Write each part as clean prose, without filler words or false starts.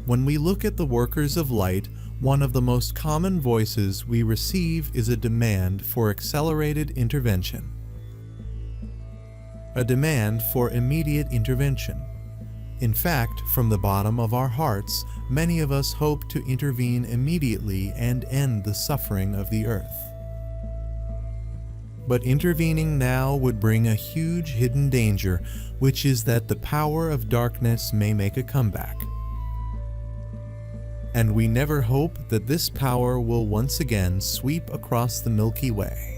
When we look at the workers of light, one of the most common voices we receive is a demand for accelerated intervention. A demand for immediate intervention. In fact, from the bottom of our hearts, many of us hope to intervene immediately and end the suffering of the earth. But intervening now would bring a huge hidden danger, which is that the power of darkness may make a comeback. And we never hope that this power will once again sweep across the Milky Way.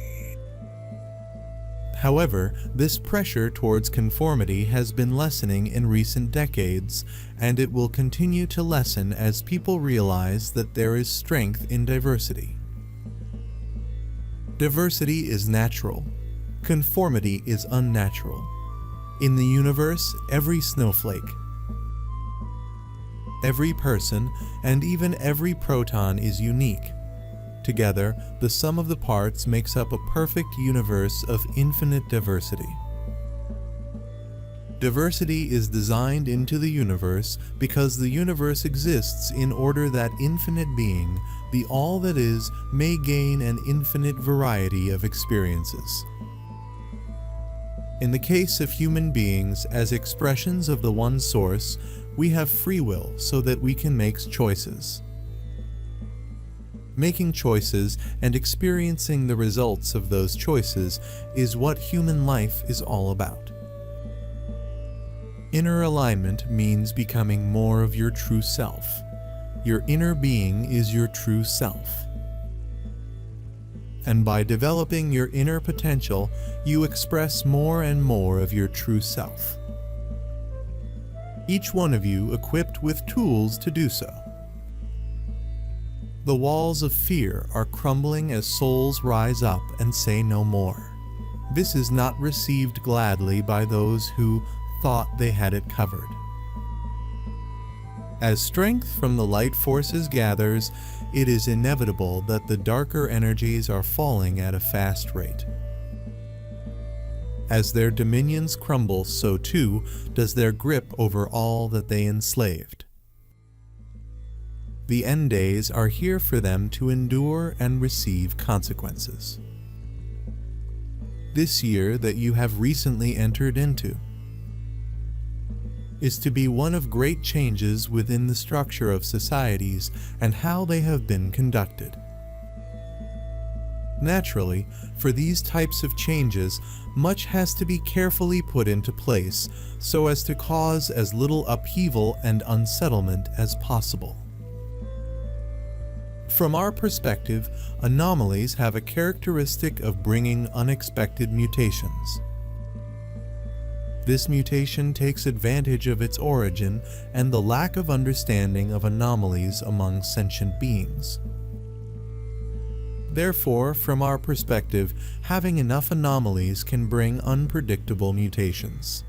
However, this pressure towards conformity has been lessening in recent decades, and it will continue to lessen as people realize that there is strength in diversity. Diversity is natural. Conformity is unnatural. In the universe, every snowflake, every person, and even every proton is unique. Together, the sum of the parts makes up a perfect universe of infinite diversity. Diversity is designed into the universe because the universe exists in order that infinite being, the all that is, may gain an infinite variety of experiences. In the case of human beings as expressions of the one source, we have free will so that we can make choices. Making choices and experiencing the results of those choices is what human life is all about. Inner alignment means becoming more of your true self. Your inner being is your true self. And by developing your inner potential, you express more and more of your true self. Each one of you equipped with tools to do so. The walls of fear are crumbling as souls rise up and say no more. This is not received gladly by those who thought they had it covered. As strength from the light forces gathers, it is inevitable that the darker energies are falling at a fast rate. As their dominions crumble, so too does their grip over all that they enslaved. The end days are here for them to endure and receive consequences. This year that you have recently entered into is to be one of great changes within the structure of societies and how they have been conducted. Naturally, for these types of changes, much has to be carefully put into place so as to cause as little upheaval and unsettlement as possible. From our perspective, anomalies have a characteristic of bringing unexpected mutations. This mutation takes advantage of its origin and the lack of understanding of anomalies among sentient beings. Therefore, from our perspective, having enough anomalies can bring unpredictable mutations.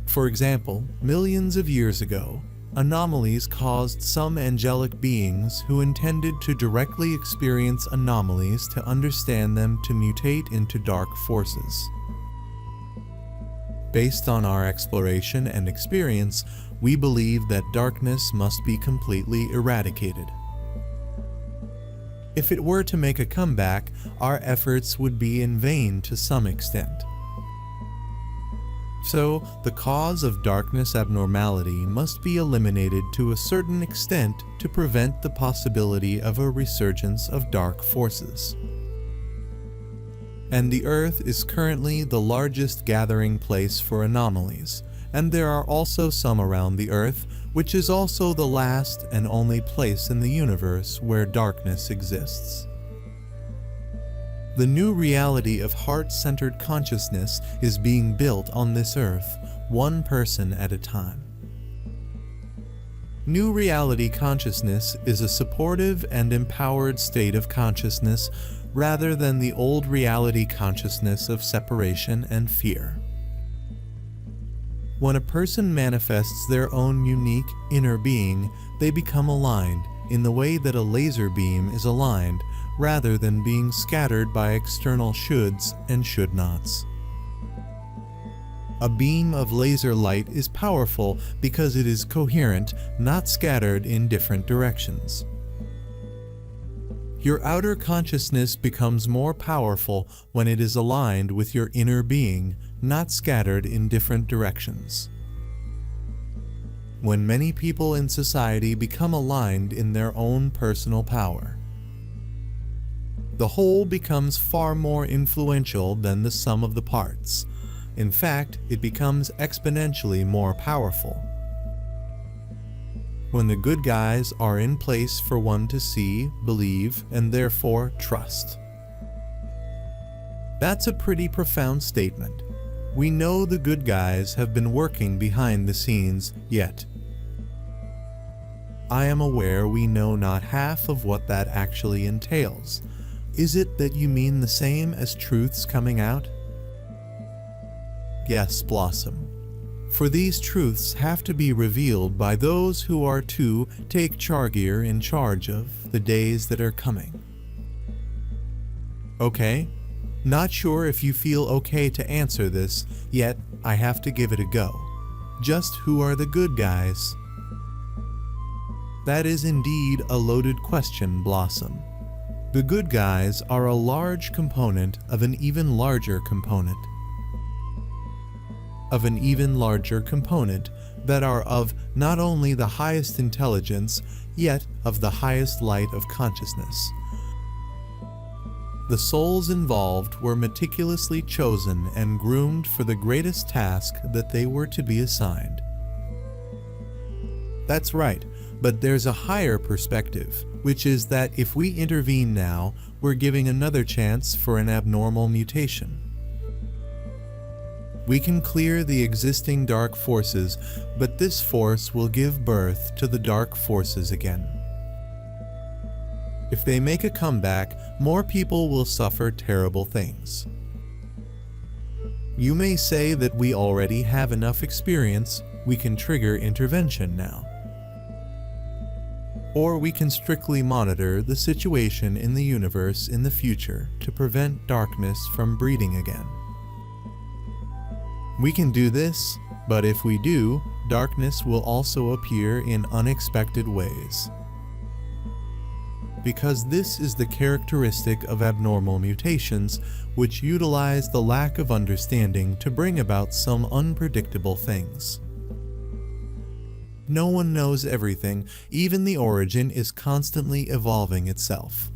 For example, millions of years ago, anomalies caused some angelic beings who intended to directly experience anomalies to understand them to mutate into dark forces. Based on our exploration and experience, we believe that darkness must be completely eradicated. If it were to make a comeback, our efforts would be in vain to some extent. So, the cause of darkness abnormality must be eliminated to a certain extent to prevent the possibility of a resurgence of dark forces. And the Earth is currently the largest gathering place for anomalies, and there are also some around the Earth, which is also the last and only place in the universe where darkness exists. The new reality of heart-centered consciousness is being built on this earth, one person at a time. New reality consciousness is a supportive and empowered state of consciousness rather than the old reality consciousness of separation and fear. When a person manifests their own unique inner being, they become aligned in the way that a laser beam is aligned, rather than being scattered by external shoulds and should-nots. A beam of laser light is powerful because it is coherent, not scattered in different directions. Your outer consciousness becomes more powerful when it is aligned with your inner being, not scattered in different directions. When many people in society become aligned in their own personal power, the whole becomes far more influential than the sum of the parts. In fact, it becomes exponentially more powerful. When the good guys are in place for one to see, believe, and therefore trust. That's a pretty profound statement. We know the good guys have been working behind the scenes, yet I am aware we know not half of what that actually entails. Is it that you mean the same as truths coming out? Yes, Blossom. For these truths have to be revealed by those who are to take Chargir in charge of the days that are coming. Okay? Not sure if you feel okay to answer this, yet I have to give it a go. Just who are the good guys? That is indeed a loaded question, Blossom. The good guys are a large component of an even larger component. That are of not only the highest intelligence, yet of the highest light of consciousness. The souls involved were meticulously chosen and groomed for the greatest task that they were to be assigned. That's right, but there's a higher perspective, which is that if we intervene now, we're giving another chance for an abnormal mutation. We can clear the existing dark forces, but this force will give birth to the dark forces again. If they make a comeback, more people will suffer terrible things. You may say that we already have enough experience, we can trigger intervention now. Or we can strictly monitor the situation in the universe in the future to prevent darkness from breeding again. We can do this, but if we do, darkness will also appear in unexpected ways. Because this is the characteristic of abnormal mutations, which utilize the lack of understanding to bring about some unpredictable things. No one knows everything, even the origin is constantly evolving itself.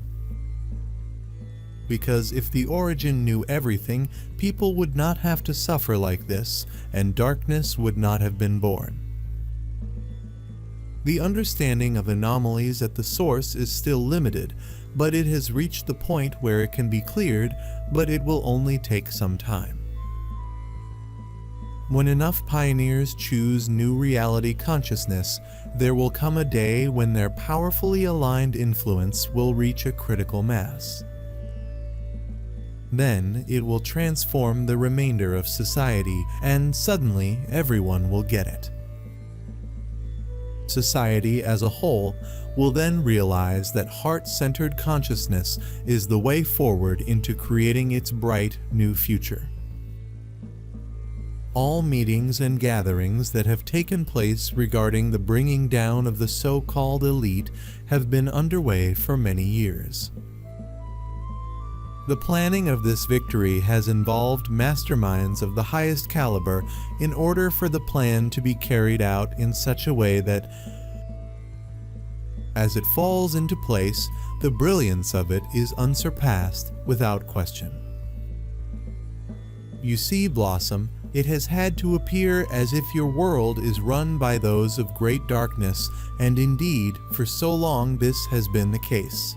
Because if the origin knew everything, people would not have to suffer like this, and darkness would not have been born. The understanding of anomalies at the source is still limited, but it has reached the point where it can be cleared, but it will only take some time. When enough pioneers choose new reality consciousness, there will come a day when their powerfully aligned influence will reach a critical mass. Then it will transform the remainder of society, and suddenly everyone will get it. Society as a whole will then realize that heart-centered consciousness is the way forward into creating its bright new future. All meetings and gatherings that have taken place regarding the bringing down of the so-called elite have been underway for many years. The planning of this victory has involved masterminds of the highest caliber in order for the plan to be carried out in such a way that, as it falls into place, the brilliance of it is unsurpassed without question. You see, Blossom, it has had to appear as if your world is run by those of great darkness, and indeed, for so long this has been the case.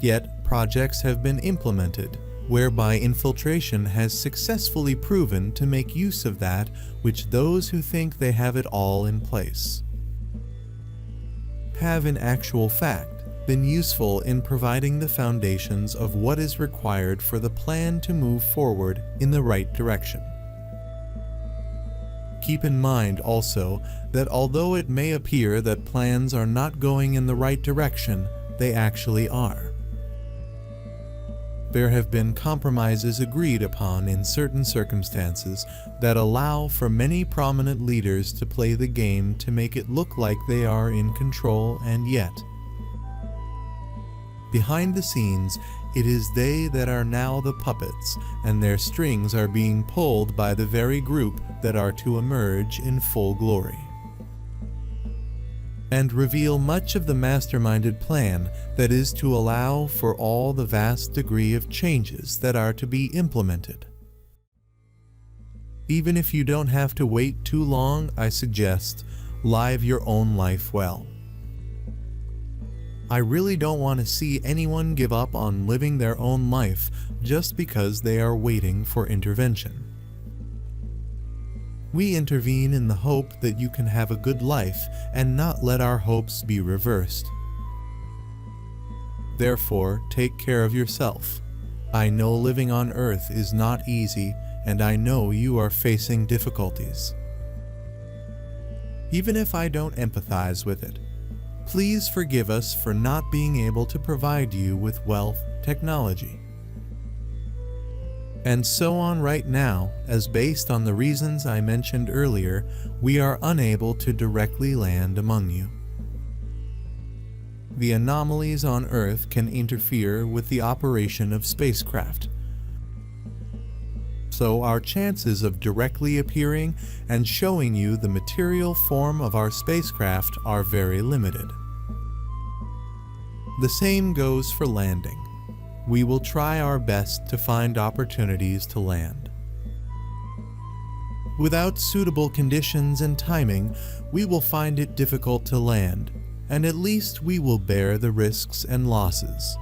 Yet, projects have been implemented, whereby infiltration has successfully proven to make use of that which those who think they have it all in place have in actual fact been useful in providing the foundations of what is required for the plan to move forward in the right direction. Keep in mind also that although it may appear that plans are not going in the right direction, they actually are. There have been compromises agreed upon in certain circumstances that allow for many prominent leaders to play the game to make it look like they are in control, and yet, behind the scenes, it is they that are now the puppets, and their strings are being pulled by the very group that are to emerge in full glory and reveal much of the masterminded plan that is to allow for all the vast degree of changes that are to be implemented. Even if you don't have to wait too long, I suggest live your own life well. I really don't want to see anyone give up on living their own life just because they are waiting for intervention. We intervene in the hope that you can have a good life and not let our hopes be reversed. Therefore, take care of yourself. I know living on earth is not easy, and I know you are facing difficulties. Even if I don't empathize with it, please forgive us for not being able to provide you with wealth, technology, and so on right now, as based on the reasons I mentioned earlier, we are unable to directly land among you. The anomalies on Earth can interfere with the operation of spacecraft, so our chances of directly appearing and showing you the material form of our spacecraft are very limited. The same goes for landing. We will try our best to find opportunities to land. Without suitable conditions and timing, we will find it difficult to land, and at least we will bear the risks and losses.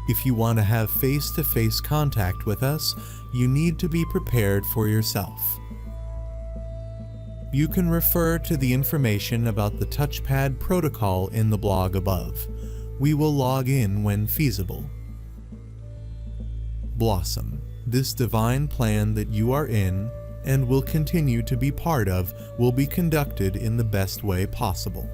If you want to have face-to-face contact with us, you need to be prepared for yourself. You can refer to the information about the touchpad protocol in the blog above. We will log in when feasible. Blossom. This divine plan that you are in and will continue to be part of will be conducted in the best way possible.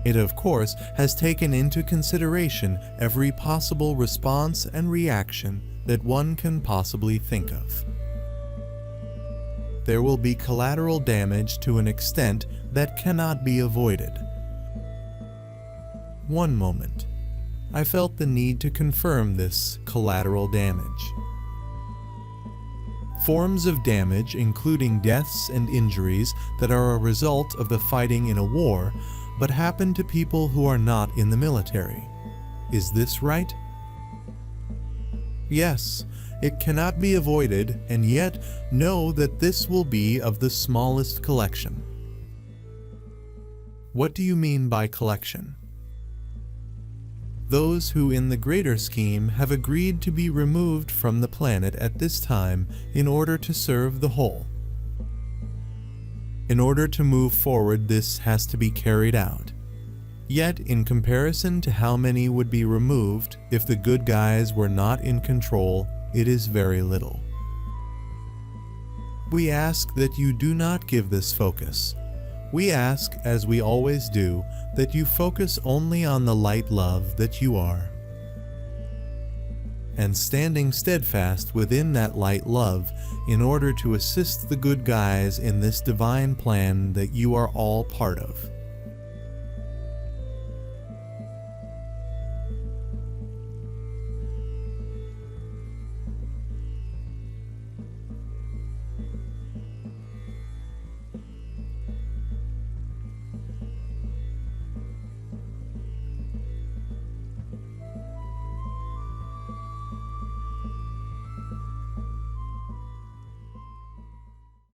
It, of course, has taken into consideration every possible response and reaction that one can possibly think of. There will be collateral damage to an extent that cannot be avoided. One moment. I felt the need to confirm this collateral damage. Forms of damage, including deaths and injuries that are a result of the fighting in a war, but happen to people who are not in the military. Is this right? Yes, it cannot be avoided, and yet know that this will be of the smallest collection. What do you mean by collection? Those who in the greater scheme have agreed to be removed from the planet at this time in order to serve the whole. In order to move forward, this has to be carried out. Yet, in comparison to how many would be removed if the good guys were not in control, it is very little. We ask that you do not give this focus. We ask, as we always do, that you focus only on the light love that you are. And standing steadfast within that light love in order to assist the good guys in this divine plan that you are all part of.